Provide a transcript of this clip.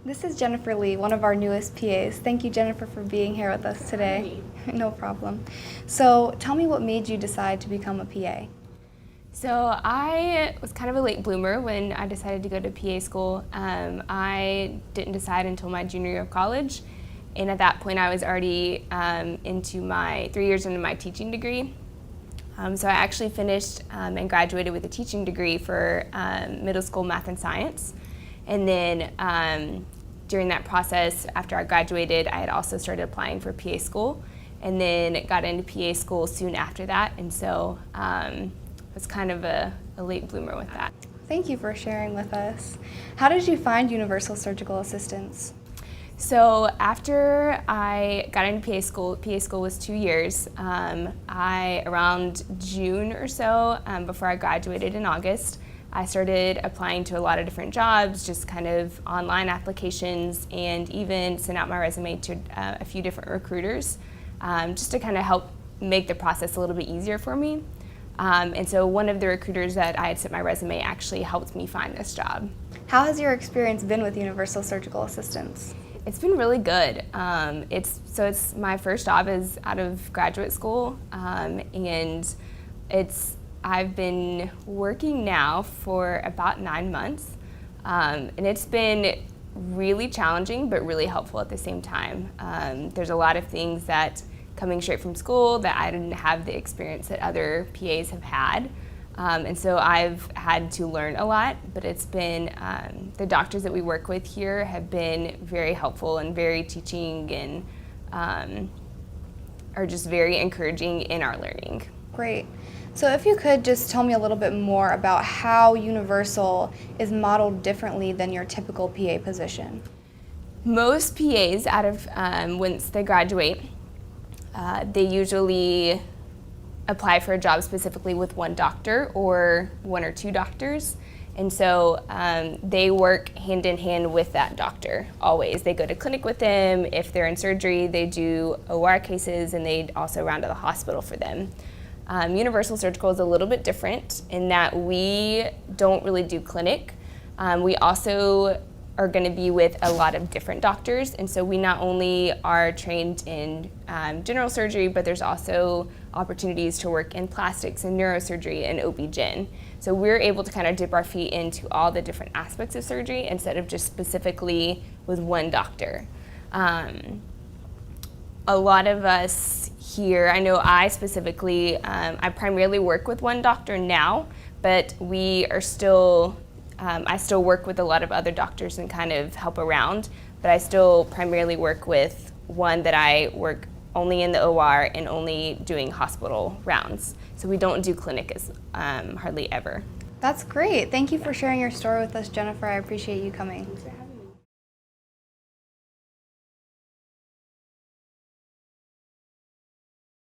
This is Jennifer Lee, one of our newest PAs. Thank you, Jennifer, for being here with us today. No problem. So tell me what made you decide to become a PA? So I was kind of a late bloomer when I decided to go to PA school. I didn't decide until my junior year of college, and at that point I was already into my 3 years into my teaching degree. So I actually finished and graduated with a teaching degree for middle school math and science. And then during that process, after I graduated, I had also started applying for PA school, and then got into PA school soon after that. And so I was kind of a late bloomer with that. Thank you for sharing with us. How did you find Universal Surgical Assistance? So after I got into PA school was 2 years. Around June or so, before I graduated in August, I started applying to a lot of different jobs, just kind of online applications, and even sent out my resume to a few different recruiters, just to kind of help make the process a little bit easier for me. And so one of the recruiters that I had sent my resume actually helped me find this job. How has your experience been with Universal Surgical Assistance? It's been really good. It's my first job is out of graduate school, and I've been working now for about 9 months, and it's been really challenging but really helpful at the same time. There's a lot of things that coming straight from school that I didn't have the experience that other PAs have had. And so I've had to learn a lot, but it's been, the doctors that we work with here have been very helpful and very teaching, and are just very encouraging in our learning. Great. So if you could just tell me a little bit more about how Universal is modeled differently than your typical PA position. Most PAs out of, once they graduate, they usually apply for a job specifically with one doctor or one or two doctors. And so they work hand in hand with that doctor always. They go to clinic with them. If they're in surgery, they do OR cases, and they also round to the hospital for them. Universal Surgical is a little bit different in that we don't really do clinic. We also are going to be with a lot of different doctors, and so we not only are trained in general surgery, but there's also opportunities to work in plastics and neurosurgery and OB-GYN. So we're able to kind of dip our feet into all the different aspects of surgery instead of just specifically with one doctor. A lot of us here, I know I specifically, I primarily work with one doctor now, but we are still, I still work with a lot of other doctors and kind of help around, but I still primarily work with one that I work only in the OR and only doing hospital rounds. So we don't do clinic as hardly ever. That's great. Thank you for sharing your story with us, Jennifer. I appreciate you coming.